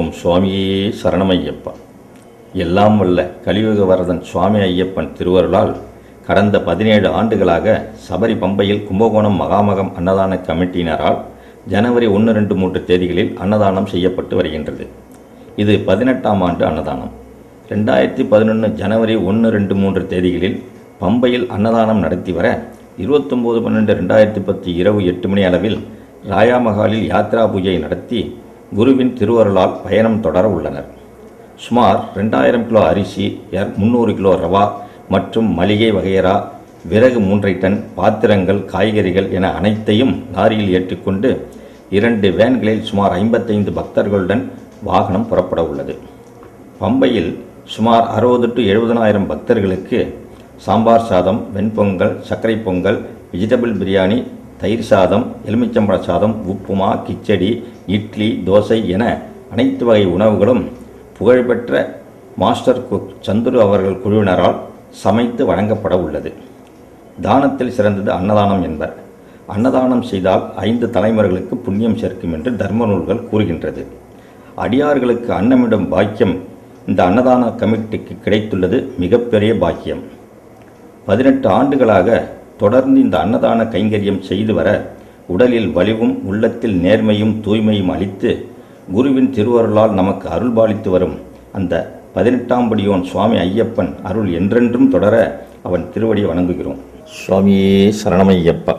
ஓம் சுவாமியே சரணமையப்பா. எல்லாம் வல்ல கலியுக வரதன் சுவாமி ஐயப்பன் திருவருளால் கடந்த 17 ஆண்டுகளாக சபரி பம்பையில் கும்பகோணம் மகாமகம் அன்னதான கமிட்டியினரால் ஜனவரி 1, 2, 3 தேதிகளில் அன்னதானம் செய்யப்பட்டு வருகின்றது. இது 18ஆம் ஆண்டு அன்னதானம். 2011 ஜனவரி 1, 2, 3 தேதிகளில் பம்பையில் அன்னதானம் நடத்தி வர 29/12/2010 இரவு 8 மணி அளவில் ராயா மகாலில் யாத்ரா பூஜை நடத்தி குருவின் திருவருளால் பயணம் தொடர உள்ளனர். சுமார் 2000 கிலோ அரிசி, 300 கிலோ ரவா மற்றும் மளிகை வகையரா, விறகு 3 டன், பாத்திரங்கள், காய்கறிகள் என அனைத்தையும் லாரியில் ஏற்றிக்கொண்டு 2 வேன்களில் சுமார் 55 பக்தர்களுடன் வாகனம் புறப்பட உள்ளது. பம்பையில் சுமார் 60 to 70,000 பக்தர்களுக்கு சாம்பார் சாதம், வெண்பொங்கல், சர்க்கரை பொங்கல், வெஜிடபிள் பிரியாணி, தயிர் சாதம், எலுமிச்சம்பழ சாதம், உப்புமா, கிச்சடி, இட்லி, தோசை என அனைத்து வகை உணவுகளும் புகழ்பெற்ற மாஸ்டர் குக் சந்துரு அவர்கள் குழுவினரால் சமைத்து வழங்கப்பட உள்ளது. தானத்தில் சிறந்தது அன்னதானம் என்பர். அன்னதானம் செய்தால் 5 தலைமுறைகளுக்கு புண்ணியம் சேர்க்கும் என்று தர்ம நூல்கள் கூறுகின்றது. அடியார்களுக்கு அன்னமிடும் பாக்கியம் இந்த அன்னதான கமிட்டிக்கு கிடைத்துள்ளது மிகப்பெரிய பாக்கியம். 18 ஆண்டுகளாக தொடர்ந்து இந்த அன்னதான கைங்கரியம் செய்து வர உடலில் வலிவும் உள்ளத்தில் நேர்மையும் தூய்மையும் அளித்து குருவின் திருவருளால் நமக்கு அருள்பாலித்து வரும் அந்த 18ஆம் படியோன் சுவாமி ஐயப்பன் அருள் என்றென்றும் தொடர அவன் திருவடியை வணங்குகிறோம். சுவாமியே சரணமையப்பா.